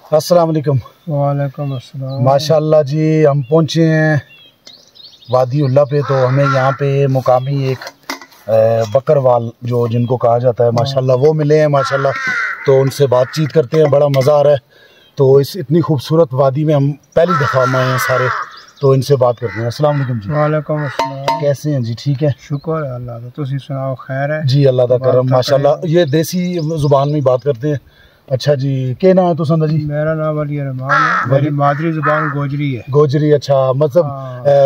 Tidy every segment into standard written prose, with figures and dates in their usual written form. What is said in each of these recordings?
अस्सलाम वालेकुम। वालेकुम अस्सलाम। माशाल्लाह जी, हम पहुँचे हैं वादी उल्ला पे। तो हमें यहाँ पे मुकामी एक बकरवाल जो जिनको कहा जाता है माशाल्लाह वो मिले हैं माशाल्लाह। तो उनसे बातचीत करते हैं, बड़ा मज़ा आ रहा है। तो इस इतनी खूबसूरत वादी में हम पहली दफ़ा आए हैं सारे, तो इनसे बात करते हैं। अस्सलाम वालेकुम जी। वालेकुम अस्सलाम। कैसे हैं जी? ठीक है, शुक्र है अल्लाह का। तुसी सुनाओ, खैर है जी? अल्लाह दा करम माशाल्लाह। ये देसी ज़ुबान में बात करते हैं। अच्छा जी, क्या नाम है तुसंदा जी? मेरा नाम अली रहमान है। मेरी मादरी ज़ुबान गोजरी है। गोजरी, अच्छा, मतलब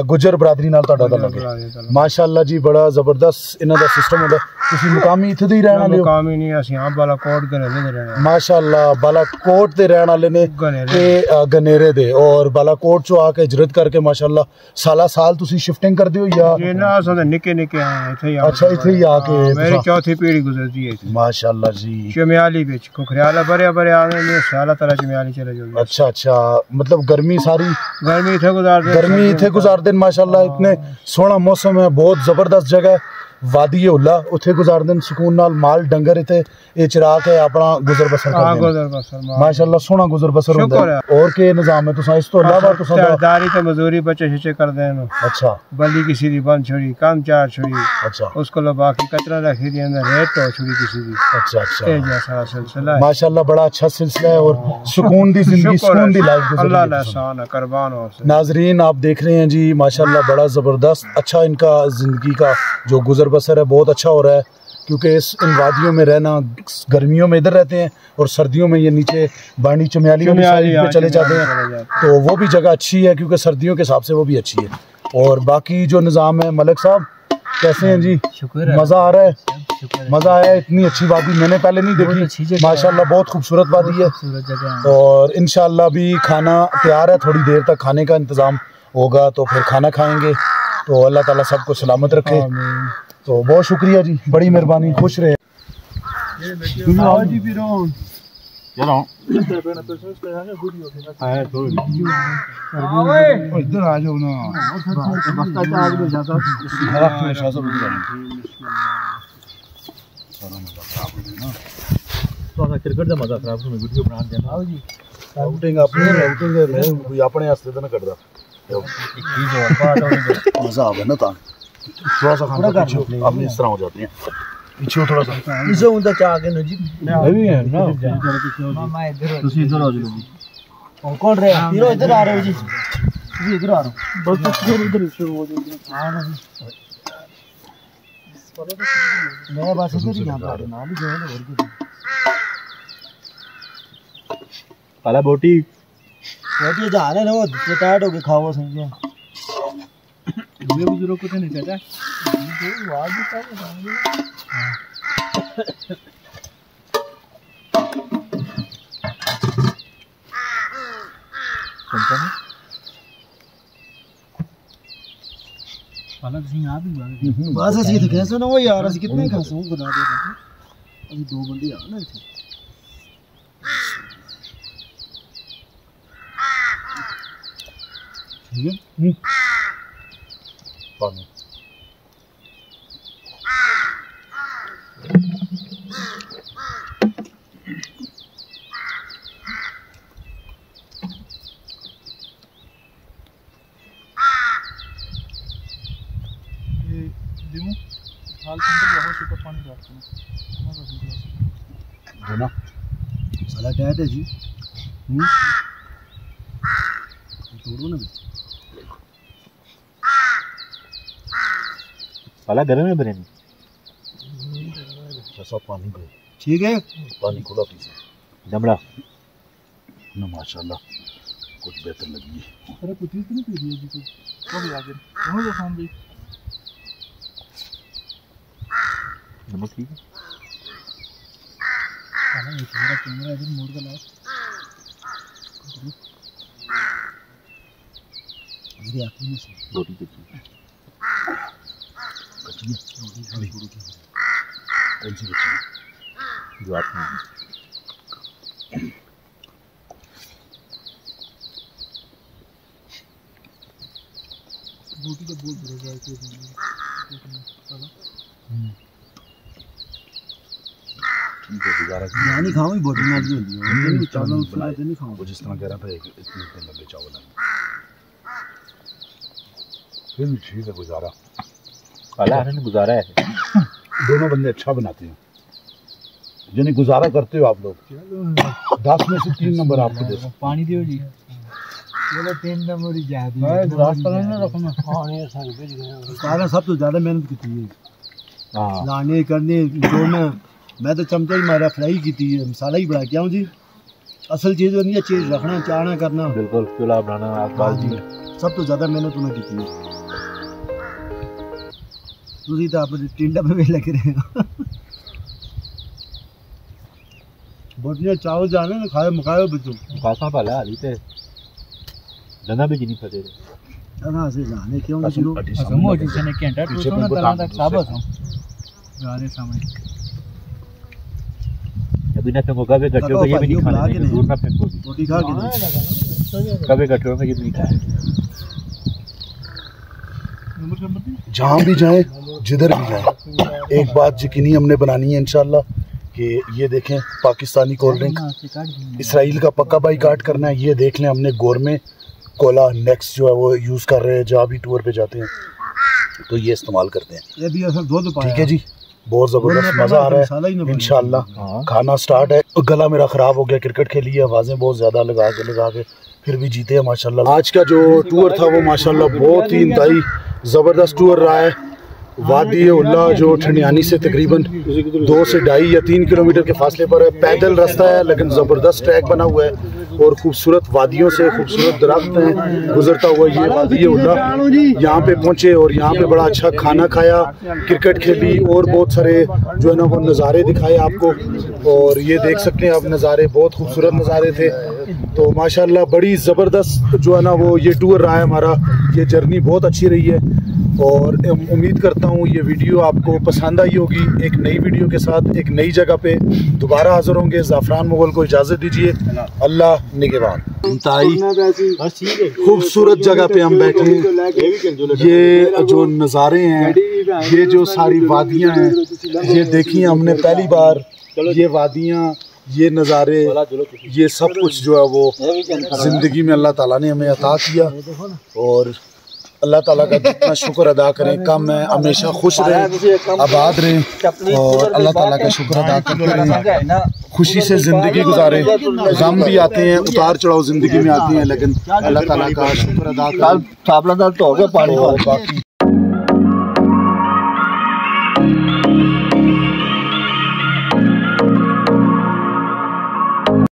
गुजर बरादरी नाल तुहाडा ताल्लुक है। माशाल्लाह जी, बड़ा ज़बरदस्त इन्हां दा सिस्टम होंदा। तुसी मुकामी इत्थे दे ही रहण वाले हो? मुकामी नहीं, असीं हां बालाकोट गनेरे दे रहने। माशाल्लाह, बालाकोट दे रहण वाले ने ते गनेरे दे। और बालाकोट चो आके हिजरत करके माशाल्लाह साला साल तुसी शिफ्टिंग करदे हो या? जी ना, असां ते निके निके आए इत्थे ही। अच्छा, इत्थे ही आके मेरी चौथी पीढ़ी गुजरदी है माशाल्लाह जी। चमियाली विच खुखरियाला बड़े बड़े आने ने साला तरह चमियाली चले जाओ। अच्छा अच्छा, मतलब गर्मी सारी गर्मी इत्थे गुजार दिन माशाल्लाह। इतने सोहना मौसम है, बहुत जबरदस्त जगह है वादी उल्ला। उत्थे गुजार दिन सुकून नाल, माल डंगर इत्थे ए चरा के अपना गुजर बसर करदे माशाल्लाह। सोहना गुजर बसर होंदा है। और के निजाम है तुसा इस तो अलावा? तुसा दारी ते मजदूरी बच्चे शिचे करदे हैं। अच्छा, बल्ली किसी दी बंद छोड़ी, काम चार छोड़ी, अच्छा, उसको लो बाकी कचरा रखी दी अंदर रेत तो छोड़ी किसी दी। अच्छा अच्छा, ये जैसा सिलसिला है माशाल्लाह, बड़ा अच्छा सिलसिला है। और सुकून दी जिंदगी, सुकून दी लाइफ गुजर रही है। अल्लाह एहसान है, कुर्बान हो। नाजरीन, आप देख रहे हैं जी माशाल्लाह, बड़ा जबरदस्त अच्छा इनका जिंदगी का जो गुजर बसर है बहुत अच्छा हो रहा है। क्योंकि इन वादियों में रहना, गर्मियों में इधर रहते हैं और सर्दियों में ये नीचे बानी चमियाली पे चले जाते हैं। तो वो भी जगह अच्छी है क्योंकि सर्दियों के हिसाब से वो भी अच्छी है। और बाकी जो निज़ाम है, मलिक साहब कैसे हैं जी? मज़ा आ रहा है? मज़ा आया? इतनी अच्छी वादी मैंने पहले नहीं देखी माशाल्लाह, बहुत खूबसूरत वादी है। और इंशाल्लाह भी खाना तैयार है, थोड़ी देर तक खाने का इंतज़ाम होगा तो फिर खाना खाएंगे। तो अल्लाह ताला सबको सलामत रखे। तो बहुत शुक्रिया जी, बड़ी मेहरबानी, खुश रहे। इधर आ जाओ ना, क्रिकेट का मजा खराब वीडियो बना देना जी। आउटिंग अपने वास्ते तो ना करदा, मजा आवे ना। थोड़ा सा खाना अपने इस तरह हो जाते हैं पीछे थोड़ा सा इसे उनका क्या आगे ना जी भी है ना। मामा इधर आ जाओ जी। कौन रहे हीरो? इधर आ रहे हो जी? जी इधर आ रहा हूं, बस इधर शुरू हो जाओ। हां ना जी, मैं बस इधर ही यहां पे नाम ही जो है ना। और कुछ काला बोटी जा रहे ना, वो टाइट हो के खाओ समझे। ये बुजुर्ग को तो नहीं चाहता आवाज भी बस ऐसे ही कैसे ना वो यार, असं कितने खासे हूं खुदा दे। अभी दो बंदे आ ना इथे। ठीक है पानी ना साला टाइट है जी। तोड़ो ना साला गर्म में बने ऐसा पानी को। ठीक है, पानी खुला पी जमड़ा ना माशाल्लाह, कुछ बेहतर लगी है। अरे कुछ नहीं पी दिया जी कुछ तो भी आगे कहां जा खान भाई। नमक ठीक है खाना नहीं। मेरा कैमरा इधर मोड़ के लाओ। मेरी आंखें में से रोटी कच्ची कच्ची रोटी थोड़ी कौन सी कच्ची जो आप रोटी तो बहुत बड़ा जाए के ठीक है गुजारा नहीं खाऊंगी बहुत नहीं चावल नहीं खाऊंगा जिस तरह कह रहा था इतने लंबे चावल हैं फिर भी ठीक है गुजारा गुजारा है। दोनों बंदे अच्छा बनाते हैं यानी गुजारा करते हो आप लोग 10 में से 3 नंबर आपको दे पानी दियो जी चलो 3 नंबर ही जा दी सारा सब तो ज्यादा मेहनत की थी लाने करने जोड़ना मैं तो चमचा ही मारा फ्राई की थी मसाला ही बना के आऊँ जी असल चीज़ नहीं है चीज़ रखना चाहना करना बिल्कुल चूल्हा बनाना हाँ जी सब तो ज़्यादा मेहनत उन्हें की थी तुझी तो आप टिंडा पे भी लग रहे हो बढ़िया चावल जाने ना खाए मखाए बच्चों खासा पाला हाली ते दना भी जिनी फटे दना से जाने क्यों किलो असमो जिसने घंटा तो ना तरह तक साबत हो गाने सामने अभी ना तो कभी गट्टो को ये भी नहीं खाना दूर ना फेंको रोटी खा के कभी गट्टो में ये भी नहीं खाया जहाँ भी जाए जिधर भी जाए एक बात यकीनी हमने बनानी है इंशाल्लाह कि ये देखें पाकिस्तानी कोल्ड ड्रिंक इसराइल का पक्का बाइकाट करना है। ये देख लें हमने गोरमे कोला नेक्स्ट जो है वो यूज़ कर रहे हैं जहाँ भी टूर पे जाते हैं तो ये इस्तेमाल करते हैं। ठीक है जी बहुत ज़बरदस्त मज़ा आ रहा है इंशाल्लाह। खाना स्टार्ट है गला मेरा ख़राब हो गया क्रिकेट खेली है आवाज़ें बहुत ज़्यादा लगा के फिर भी जीते हैं माशाल्लाह। आज का जो टूर था वो माशाल्लाह बहुत ही इंतहाई ज़बरदस्त टूर रहा है। वादी उल्ला जो ठंडियानी से तकरीबन 2 से 2.5 या 3 किलोमीटर के फासले पर है। पैदल रास्ता है लेकिन ज़बरदस्त ट्रैक बना हुआ है और खूबसूरत वादियों से खूबसूरत दरख्त हैं गुजरता हुआ ये वादी उल्ला यहाँ पे पहुँचे और यहाँ पे बड़ा अच्छा खाना खाया क्रिकेट खेली और बहुत सारे जो है ना वो नज़ारे दिखाए आपको और ये देख सकते हैं आप नज़ारे बहुत खूबसूरत नज़ारे थे। तो माशाल्लाह बड़ी ज़बरदस्त जो है ना वो ये टूर रहा है हमारा। ये जर्नी बहुत अच्छी रही है और उम्मीद करता हूँ ये वीडियो आपको पसंद आई होगी। एक नई वीडियो के साथ एक नई जगह पे दोबारा हाजिर होंगे। ज़ाफ़रान मुग़ल को इजाज़त दीजिए। अल्लाह निगहबान। इंतहाई खूबसूरत जगह पे हम बैठे हैं। ये जो नज़ारे हैं ये जो सारी वादियाँ हैं ये देखी हमने पहली बार। ये वादियाँ ये नज़ारे ये सब कुछ जो है वो ज़िंदगी में अल्लाह ताला ने हमें अता किया और अल्लाह ताला का जितना शुक्र अदा करें कम है। हमेशा खुश रहें आबाद रहें और अल्लाह ताला का शुक्र अदा करते रहें खुशी से ज़िंदगी गुजारें। गम भी आते हैं उतार चढ़ाव ज़िंदगी में आती हैं लेकिन अल्लाह ताला का शुक्र अदा करें। बाकी